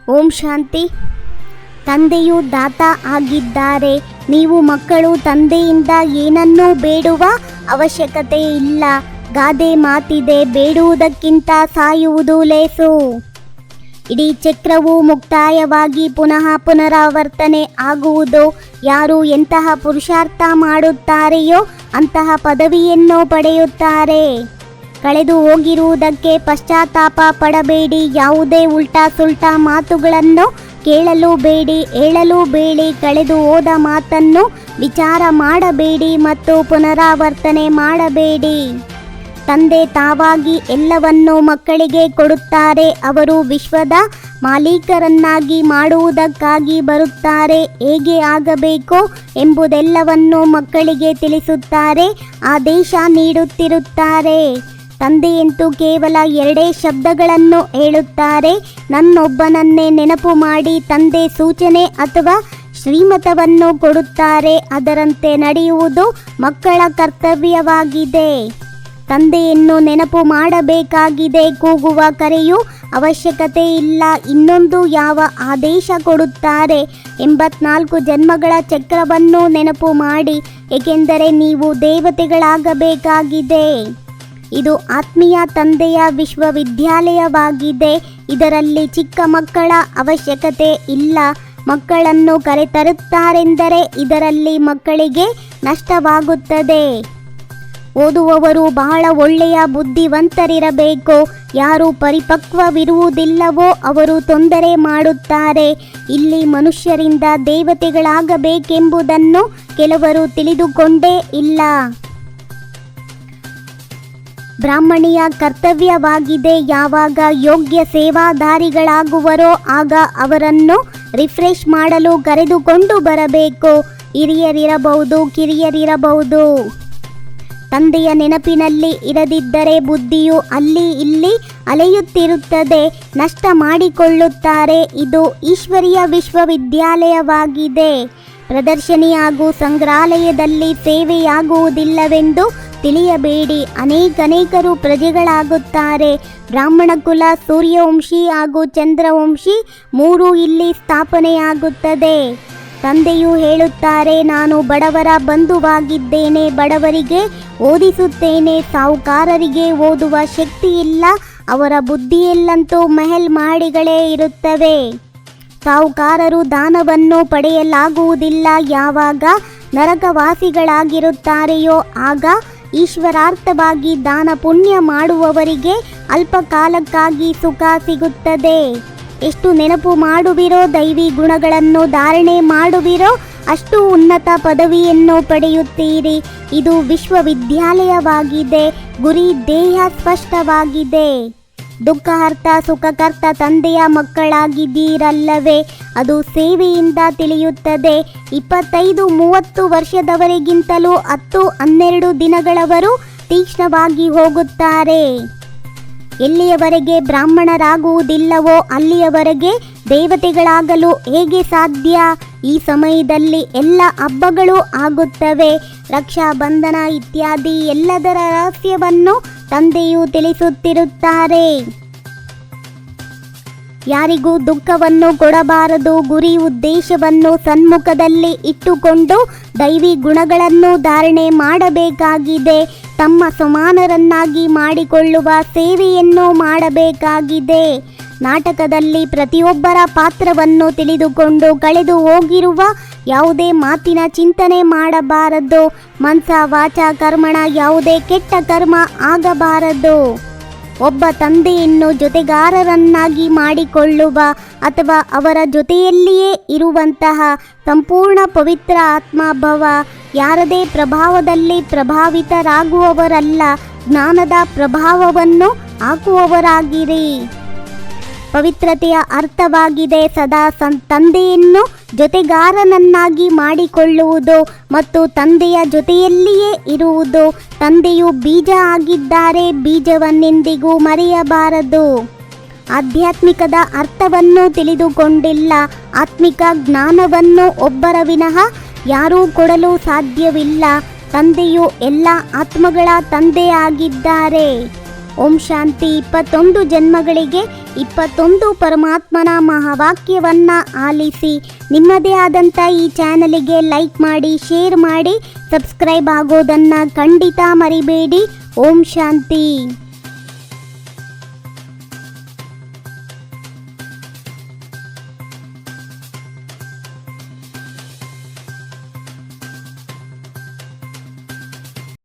ಓಂ ಶಾಂತಿ. ತಂದೆಯು ದಾತ ಆಗಿದ್ದಾರೆ. ನೀವು ಮಕ್ಕಳು ತಂದೆಯಿಂದ ಏನನ್ನೂ ಬೇಡುವ ಅವಶ್ಯಕತೆ ಇಲ್ಲ. ಗಾದೆ ಮಾತಿದೆ, ಬೇಡುವುದಕ್ಕಿಂತ ಸಾಯುವುದು ಲೇಸು. ಇಡೀ ಚಕ್ರವು ಮುಕ್ತಾಯವಾಗಿ ಪುನಃ ಪುನರಾವರ್ತನೆ ಆಗುವುದು. ಯಾರು ಎಂತಹ ಪುರುಷಾರ್ಥ ಮಾಡುತ್ತಾರೆಯೋ ಅಂತಹ ಪದವಿಯನ್ನು ಪಡೆಯುತ್ತಾರೆ. ಕಳೆದು ಹೋಗಿರುವುದಕ್ಕೆ ಪಶ್ಚಾತ್ತಾಪ ಪಡಬೇಡಿ. ಯಾವುದೇ ಉಲ್ಟಾ ಸುಲ್ಟಾ ಮಾತುಗಳನ್ನು ಕೇಳಲು ಬೇಡಿ, ಹೇಳಲು ಬೇಡಿ. ಕಳೆದು ಹೋದ ಮಾತನ್ನು ವಿಚಾರ ಮಾಡಬೇಡಿ ಮತ್ತು ಪುನರಾವರ್ತನೆ ಮಾಡಬೇಡಿ. ತಂದೆ ತಾವಾಗಿ ಎಲ್ಲವನ್ನೂ ಮಕ್ಕಳಿಗೆ ಕೊಡುತ್ತಾರೆ. ಅವರು ವಿಶ್ವದ ಮಾಲೀಕರನ್ನಾಗಿ ಮಾಡುವುದಕ್ಕಾಗಿ ಬರುತ್ತಾರೆ. ಹೇಗೆ ಆಗಬೇಕು ಎಂಬುದೆಲ್ಲವನ್ನು ಮಕ್ಕಳಿಗೆ ತಿಳಿಸುತ್ತಾರೆ, ಆದೇಶ ನೀಡುತ್ತಿರುತ್ತಾರೆ. ತಂದೆಯಂತೂ ಕೇವಲ 2 ಶಬ್ದಗಳನ್ನು ಹೇಳುತ್ತಾರೆ, ನನ್ನೊಬ್ಬನನ್ನೇ ನೆನಪು ಮಾಡಿ. ತಂದೆ ಸೂಚನೆ ಅಥವಾ ಶ್ರೀಮತವನ್ನು ಕೊಡುತ್ತಾರೆ, ಅದರಂತೆ ನಡೆಯುವುದು ಮಕ್ಕಳ ಕರ್ತವ್ಯವಾಗಿದೆ. ತಂದೆಯನ್ನು ನೆನಪು ಮಾಡಬೇಕಾಗಿದೆ. ಕೂಗುವ ಕರೆಯು ಅವಶ್ಯಕತೆ ಇಲ್ಲ. ಇನ್ನೊಂದು ಯಾವ ಆದೇಶ ಕೊಡುತ್ತಾರೆ? 84 ಜನ್ಮಗಳ ಚಕ್ರವನ್ನು ನೆನಪು ಮಾಡಿ, ಏಕೆಂದರೆ ನೀವು ದೇವತೆಗಳಾಗಬೇಕಾಗಿದೆ. ಇದು ಆತ್ಮೀಯ ತಂದೆಯ ವಿಶ್ವವಿದ್ಯಾಲಯವಾಗಿದೆ. ಇದರಲ್ಲಿ ಚಿಕ್ಕ ಮಕ್ಕಳ ಅವಶ್ಯಕತೆ ಇಲ್ಲ. ಮಕ್ಕಳನ್ನು ಕರೆತರುತ್ತಾರೆಂದರೆ ಇದರಲ್ಲಿ ಮಕ್ಕಳಿಗೆ ನಷ್ಟವಾಗುತ್ತದೆ. ಓದುವವರು ಬಹಳ ಒಳ್ಳೆಯ ಬುದ್ಧಿವಂತರಿರಬೇಕು. ಯಾರು ಪರಿಪಕ್ವವಿರುವುದಿಲ್ಲವೋ ಅವರು ತೊಂದರೆ ಮಾಡುತ್ತಾರೆ. ಇಲ್ಲಿ ಮನುಷ್ಯರಿಂದ ದೇವತೆಗಳಾಗಬೇಕೆಂಬುದನ್ನು ಕೆಲವರು ತಿಳಿದುಕೊಂಡೇ ಇಲ್ಲ. ಬ್ರಾಹ್ಮಣಿಯ ಕರ್ತವ್ಯವಾಗಿದೆ. ಯಾವಾಗ ಯೋಗ್ಯ ಸೇವಾದಾರಿಗಳಾಗುವರೋ ಆಗ ಅವರನ್ನು ರಿಫ್ರೆಶ್ ಮಾಡಲು ಕರೆದುಕೊಂಡು ಬರಬೇಕು. ಹಿರಿಯರಿರಬಹುದು, ಕಿರಿಯರಿರಬಹುದು. ತಂದೆಯ ನೆನಪಿನಲ್ಲಿ ಇರದಿದ್ದರೆ ಬುದ್ಧಿಯು ಅಲ್ಲಿ ಇಲ್ಲಿ ಅಲೆಯುತ್ತಿರುತ್ತದೆ, ನಷ್ಟ ಮಾಡಿಕೊಳ್ಳುತ್ತಾರೆ. ಇದು ಈಶ್ವರೀಯ ವಿಶ್ವವಿದ್ಯಾಲಯವಾಗಿದೆ. ಪ್ರದರ್ಶನಿ ಹಾಗೂ ಸಂಗ್ರಹಾಲಯದಲ್ಲಿ ಸೇವೆಯಾಗುವುದಿಲ್ಲವೆಂದು ತಿಳಿಯಬೇಡಿ. ಅನೇಕರು ಪ್ರಜೆಗಳಾಗುತ್ತಾರೆ. ಬ್ರಾಹ್ಮಣ ಕುಲ, ಸೂರ್ಯವಂಶಿ ಹಾಗೂ ಚಂದ್ರವಂಶಿ 3 ಇಲ್ಲಿ ಸ್ಥಾಪನೆಯಾಗುತ್ತದೆ. ತಂದೆಯು ಹೇಳುತ್ತಾರೆ, ನಾನು ಬಡವರ ಬಂಧುವಾಗಿದ್ದೇನೆ. ಬಡವರಿಗೆ ಓದಿಸುತ್ತೇನೆ. ಸಾಹುಕಾರರಿಗೆ ಓದುವ ಶಕ್ತಿ ಇಲ್ಲ. ಅವರ ಬುದ್ಧಿಯಲ್ಲಂತೂ ಮೆಹಲ್ ಮಾಡಿಗಳೇ ಇರುತ್ತವೆ. ಸಾಹುಕಾರರು ದಾನವನ್ನು ಪಡೆಯಲಾಗುವುದಿಲ್ಲ. ಯಾವಾಗ ನರಕವಾಸಿಗಳಾಗಿರುತ್ತಾರೆಯೋ ಆಗ ಈಶ್ವರಾರ್ಥವಾಗಿ ದಾನ ಪುಣ್ಯ ಮಾಡುವವರಿಗೆ ಅಲ್ಪಕಾಲಕ್ಕಾಗಿ ಸುಖ ಸಿಗುತ್ತದೆ. ಎಷ್ಟು ನೆನಪು ಮಾಡುವಿರೋ, ದೈವಿ ಗುಣಗಳನ್ನು ಧಾರಣೆ ಮಾಡುವಿರೋ, ಅಷ್ಟು ಉನ್ನತ ಪದವಿಯನ್ನು ಪಡೆಯುತ್ತೀರಿ. ಇದು ವಿಶ್ವವಿದ್ಯಾಲಯವಾಗಿದೆ. ಗುರಿ ದೇಹ ಸ್ಪಷ್ಟವಾಗಿದೆ. ದುಃಖಹರ್ತ ಸುಖಕರ್ತ ತಂದೆಯ ಮಕ್ಕಳಾಗಿದ್ದೀರಲ್ಲವೇ? ಅದು ಸೇವೆಯಿಂದ ತಿಳಿಯುತ್ತದೆ. 25-30 ವರ್ಷದವರಿಗಿಂತಲೂ 10-12 ದಿನಗಳವರು ತೀಕ್ಷ್ಣವಾಗಿ ಹೋಗುತ್ತಾರೆ. ಎಲ್ಲಿಯವರೆಗೆ ಬ್ರಾಹ್ಮಣರಾಗುವುದಿಲ್ಲವೋ ಅಲ್ಲಿಯವರೆಗೆ ದೇವತೆಗಳಾಗಲು ಹೇಗೆ ಸಾಧ್ಯ? ಈ ಸಮಯದಲ್ಲಿ ಎಲ್ಲ ಹಬ್ಬಗಳು ಆಗುತ್ತವೆ. ರಕ್ಷಾ ಬಂಧನ ಇತ್ಯಾದಿ ಎಲ್ಲದರ ರಹಸ್ಯವನ್ನು ತಂದೆಯು ತಿಳಿಸುತ್ತಿರುತ್ತಾರೆ. ಯಾರಿಗೂ ದುಃಖವನ್ನು ಕೊಡಬಾರದು. ಗುರಿ ಉದ್ದೇಶವನ್ನು ಸನ್ಮುಖದಲ್ಲಿ ಇಟ್ಟುಕೊಂಡು ದೈವಿ ಗುಣಗಳನ್ನು ಧಾರಣೆ ಮಾಡಬೇಕಾಗಿದೆ. ತಮ್ಮ ಸಮಾನರನ್ನಾಗಿ ಮಾಡಿಕೊಳ್ಳುವ ಸೇವೆಯನ್ನು ಮಾಡಬೇಕಾಗಿದೆ. ನಾಟಕದಲ್ಲಿ ಪ್ರತಿಯೊಬ್ಬರ ಪಾತ್ರವನ್ನು ತಿಳಿದುಕೊಂಡು ಕಳೆದು ಹೋಗಿರುವ ಯಾವುದೇ ಮಾತಿನ ಚಿಂತನೆ ಮಾಡಬಾರದು. ಮನಸ ವಾಚ ಕರ್ಮಣ ಯಾವುದೇ ಕೆಟ್ಟ ಕರ್ಮ ಆಗಬಾರದು. ಒಬ್ಬ ತಂದೆಯನ್ನು ಜೊತೆಗಾರರನ್ನಾಗಿ ಮಾಡಿಕೊಳ್ಳುವ ಅಥವಾ ಅವರ ಜೊತೆಯಲ್ಲಿಯೇ ಇರುವಂತಹ ಸಂಪೂರ್ಣ ಪವಿತ್ರ ಆತ್ಮಭವ. ಯಾರದೇ ಪ್ರಭಾವದಲ್ಲಿ ಪ್ರಭಾವಿತರಾಗುವವರಲ್ಲ, ಜ್ಞಾನದ ಪ್ರಭಾವವನ್ನು ಹಾಕುವವರಾಗಿರಿ. ಪವಿತ್ರತೆಯ ಅರ್ಥವಾಗಿದೆ ಸದಾ ತಂದೆಯನ್ನು ಜೊತೆಗಾರನನ್ನಾಗಿ ಮಾಡಿಕೊಳ್ಳುವುದು ಮತ್ತು ತಂದೆಯ ಜೊತೆಯಲ್ಲಿಯೇ ಇರುವುದು. ತಂದೆಯು ಬೀಜ ಆಗಿದ್ದಾರೆ. ಬೀಜವನ್ನೆಂದಿಗೂ ಮರೆಯಬಾರದು. ಆಧ್ಯಾತ್ಮಿಕದ ಅರ್ಥವನ್ನು ತಿಳಿದುಕೊಂಡಿಲ್ಲ. ಆತ್ಮಿಕ ಜ್ಞಾನವನ್ನು ಒಬ್ಬರ ವಿನಃ ಯಾರೂ ಕೊಡಲು ಸಾಧ್ಯವಿಲ್ಲ. ತಂದೆಯು ಎಲ್ಲ ಆತ್ಮಗಳ ತಂದೆಯಾಗಿದ್ದಾರೆ. ಓಂ ಶಾಂತಿ. 21 ಜನ್ಮಗಳಿಗೆ 21 ಪರಮಾತ್ಮನ ಮಹಾವಾಕ್ಯವನ್ನು ಆಲಿಸಿ. ನಿಮ್ಮದೇ ಆದಂಥ ಈ ಚಾನಲಿಗೆ ಲೈಕ್ ಮಾಡಿ, ಶೇರ್ ಮಾಡಿ, ಸಬ್ಸ್ಕ್ರೈಬ್ ಆಗೋದನ್ನು ಖಂಡಿತ ಮರಿಬೇಡಿ. ಓಂ ಶಾಂತಿ.